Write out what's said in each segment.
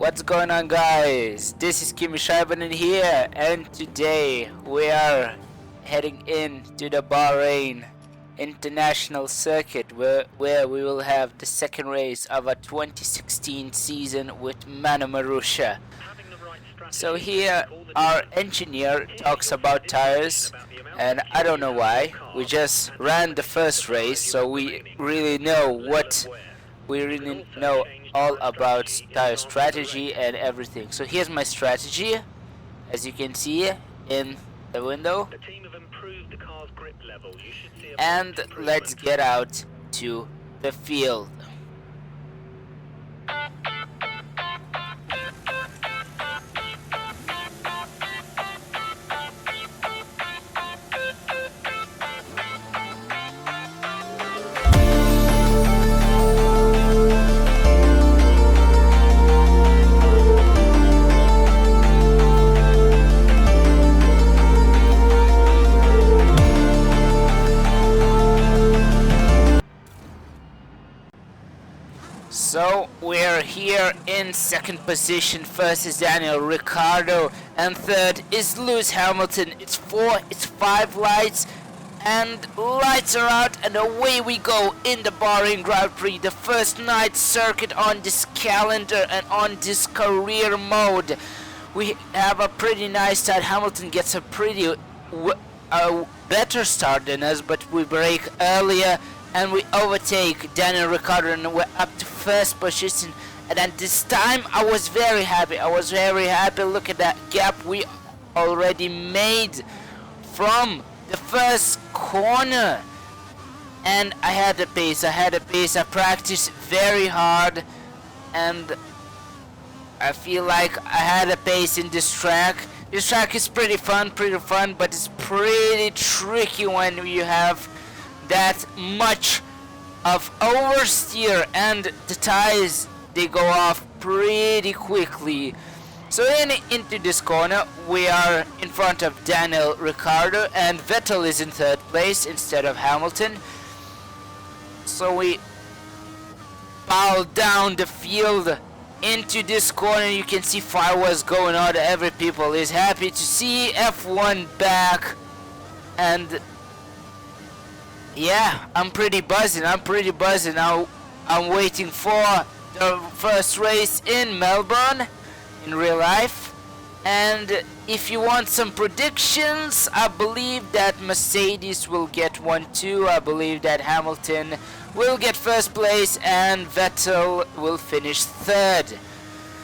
What's going on, guys? This is Kimi Scheibanen here, and today we are heading in to the Bahrain International Circuit where we will have the second race of a 2016 season with Manu Marussia. So here our engineer talks about tires, and I don't know why. We just ran the first race, so we really know all about tire strategy and everything. So here's my strategy, as you can see in the window. And let's get out to the field. So we're here in second position. First is Daniel Ricciardo, and third is Lewis Hamilton. It's 5 lights, and lights are out, and away we go in the Bahrain Grand Prix, the first night circuit on this calendar and on this career mode. We have a pretty nice start. Hamilton gets a pretty better start than us, but we brake earlier and we overtake Daniel Ricciardo, and we're up to first position. And at this time I was very happy. Look at that gap we already made from the first corner. And I had the pace. I practiced very hard, and I feel like I had a pace in this track. This track is pretty fun, but it's pretty tricky when you have that much of oversteer, and the tires, they go off pretty quickly. So into this corner we are in front of Daniel Ricciardo, and Vettel is in third place instead of Hamilton. So we bow down the field into this corner. You can see fireworks going on. Every people is happy to see F1 back, and yeah, I'm pretty buzzing. Now I'm waiting for the first race in Melbourne in real life. And if you want some predictions, I believe that Mercedes will get 1-2. I believe that Hamilton will get first place and Vettel will finish third.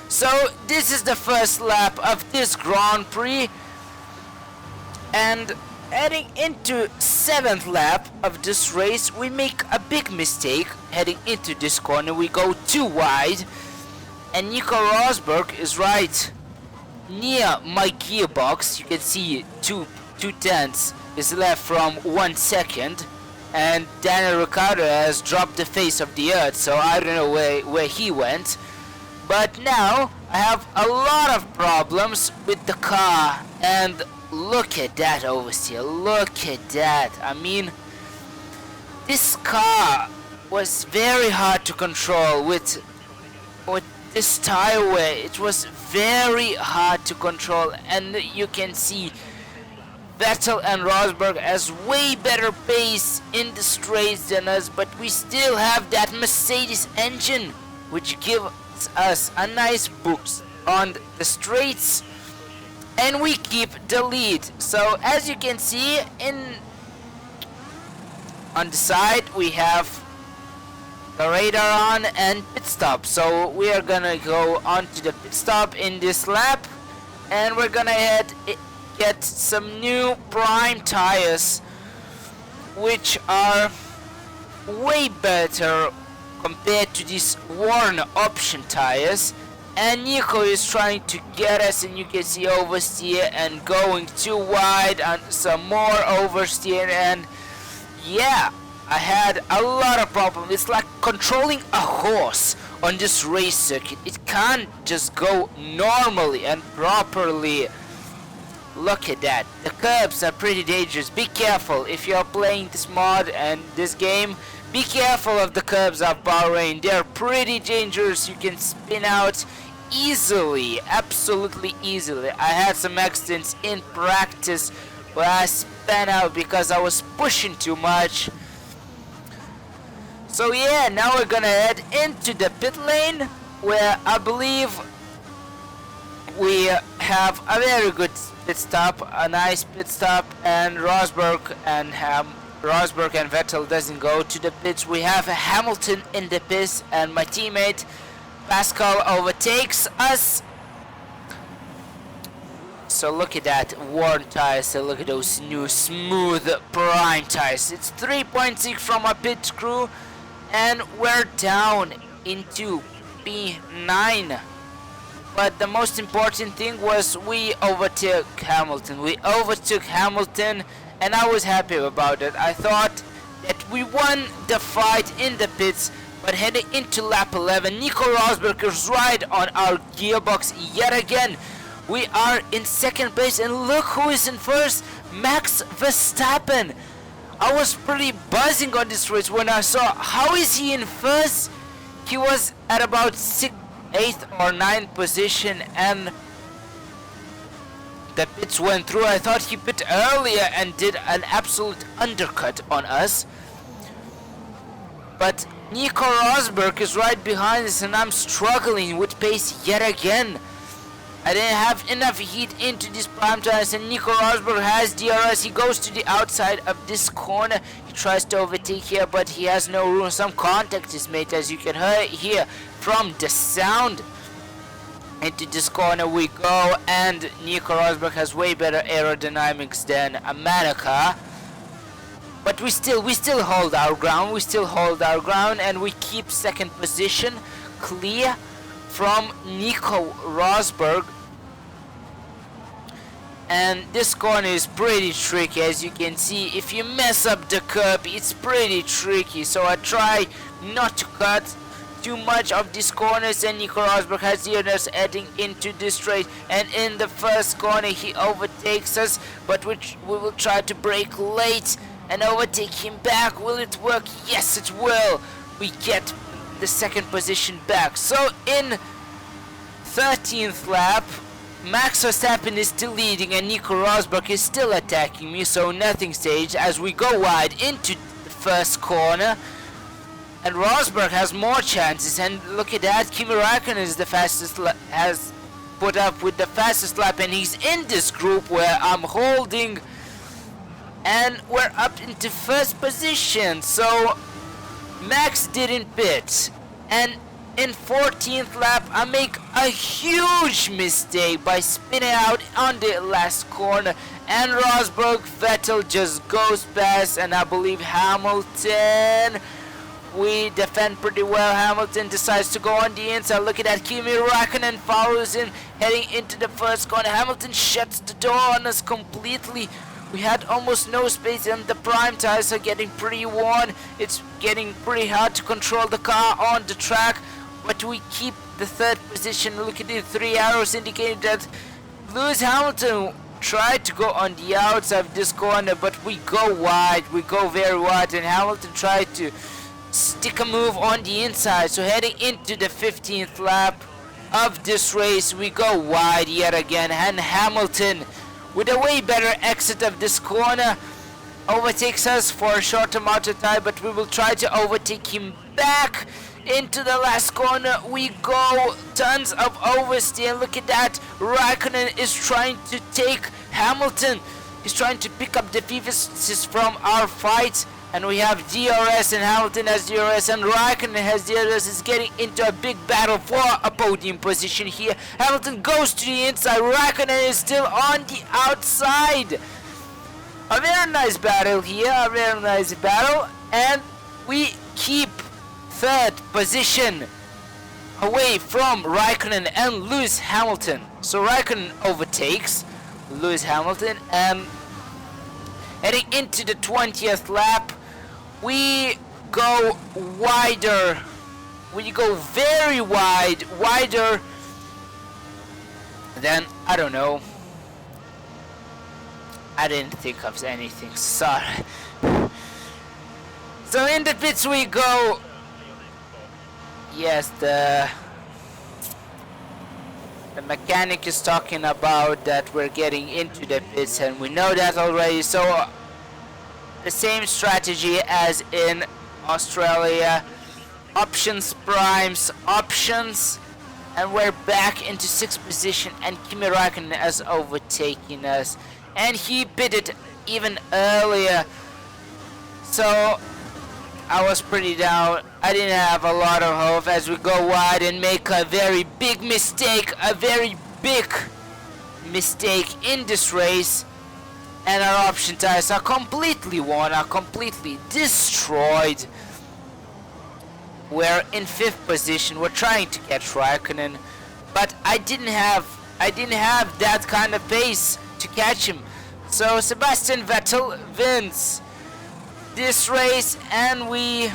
So this is the first lap of this Grand Prix, and heading into 7th lap of this race, we make a big mistake. Heading into this corner, we go too wide, and Nico Rosberg is right near my gearbox. You can see two tenths is left from 1 second, and Daniel Ricciardo has dropped the face of the earth, so I don't know where he went. But now I have a lot of problems with the car, and look at that oversteer, look at that. I mean, this car was very hard to control with this tire wear. It was very hard to control, and you can see Vettel and Rosberg has way better pace in the straights than us, but we still have that Mercedes engine which gives us a nice boost on the straights, and we keep the lead. So as you can see on the side we have the radar on and pit stop. So we are gonna go on to the pit stop in this lap, and we're gonna get some new prime tires which are way better compared to these worn option tires. And Nico is trying to get us, and you can see oversteer and going too wide and some more oversteer, and yeah, I had a lot of problems. It's like controlling a horse on this race circuit. It can't just go normally and properly. Look at that. The curbs are pretty dangerous. Be careful if you're playing this mod and this game. Be careful of the curbs of Bahrain. They're pretty dangerous. You can spin out easily, absolutely easily. I had some accidents in practice where I spun out because I was pushing too much. So yeah, now we're gonna head into the pit lane where I believe we have a very good pit stop, a nice pit stop, and Rosberg and Vettel doesn't go to the pits. We have Hamilton in the pits, and my teammate Pascal overtakes us. So look at that worn tires, so look at those new smooth prime tires. It's 3.6 from our pit crew, and we're down into P9. But the most important thing was we overtook Hamilton. We overtook Hamilton, and I was happy about it. I thought that we won the fight in the pits, but heading into lap 11, Nico Rosberg is right on our gearbox yet again. We are in second place, and look who is in first, Max Verstappen. I was pretty buzzing on this race when I saw how is he in first. He was at about 8th or 9th position, and the pits went through. I thought he pit earlier and did an absolute undercut on us, but Nico Rosberg is right behind us, and I'm struggling with pace yet again. I didn't have enough heat into these prime tires, and Nico Rosberg has DRS. He goes to the outside of this corner. He tries to overtake here, but he has no room. Some contact is made, as you can hear from the sound. Into this corner we go, and Nico Rosberg has way better aerodynamics than Manaka. But we still hold our ground. We still hold our ground, and we keep second position clear from Nico Rosberg. And this corner is pretty tricky, as you can see. If you mess up the curb, it's pretty tricky, so I try not to cut too much of these corners, and Nico Rosberg has the others heading into this straight, and in the first corner he overtakes us, but we will try to brake late and overtake him back. Will it work? Yes, it will. We get the second position back. So in 13th lap, Max Verstappen is still leading, and Nico Rosberg is still attacking me, so nothing staged as we go wide into the first corner. And Rosberg has more chances, and look at that, Kimi Räikkönen is the fastest, has put up with the fastest lap, and he's in this group where I'm holding, and we're up into first position. So Max didn't pit, and in 14th lap I make a huge mistake by spinning out on the last corner, and Rosberg Vettel just goes past, and I believe Hamilton, we defend pretty well. Hamilton decides to go on the inside. Look at that, Kimi Räikkönen follows him heading into the first corner. Hamilton shuts the door on us completely. We had almost no space, and the prime tires are getting pretty worn. It's getting pretty hard to control the car on the track, but we keep the third position. Look at the 3 arrows indicating that Lewis Hamilton tried to go on the outside of this corner, but we go wide. We go very wide, and Hamilton tried to stick a move on the inside. So heading into the 15th lap of this race, we go wide yet again, and Hamilton, with a way better exit of this corner, overtakes us for a short amount of time, but we will try to overtake him back into the last corner. We go, tons of oversteer. Look at that, Raikkonen is trying to take Hamilton. He's trying to pick up the pieces from our fight, and we have DRS, and Hamilton has DRS, and Raikkonen has DRS. Is getting into a big battle for a podium position here. Hamilton goes to the inside, Raikkonen is still on the outside. A very nice battle here, a very nice battle, and we keep third position away from Raikkonen and Lewis Hamilton. So Raikkonen overtakes Lewis Hamilton, and heading into the 20th lap, we go wider. We go very wide, wider than, I don't know. I didn't think of anything, sorry. So in the pits we go. Yes, The mechanic is talking about that we're getting into the pits, and we know that already. So the same strategy as in Australia. Options, primes, options, and we're back into 6th position, and Kimi Raikkonen has overtaken us, and he pitted even earlier. So I was pretty down. I didn't have a lot of hope as we go wide and make a very big mistake, in this race, and our option tires are completely worn, are completely destroyed. We're in 5th position. We're trying to catch Raikkonen, but I didn't have that kind of pace to catch him. So Sebastian Vettel wins this race, and we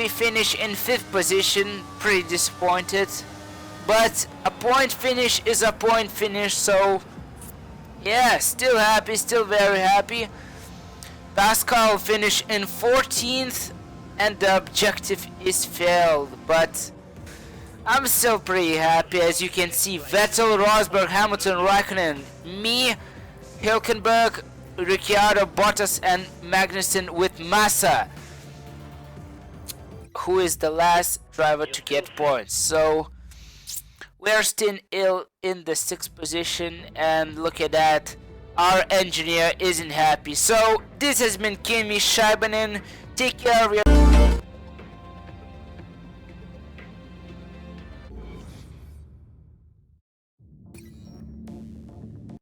finish in 5th position. Pretty disappointed, but a point finish is a point finish. So yeah, still happy, still very happy. Pascal finished in 14th, and the objective is failed, but I'm still pretty happy. As you can see, Vettel, Rosberg, Hamilton, Raikkonen, me, Hülkenberg, Ricciardo, Bottas, and Magnussen with Massa, who is the last driver to get points. So we're still in the 6th position, and look at that, our engineer isn't happy. So this has been Kimi Shaibanin. Take care of your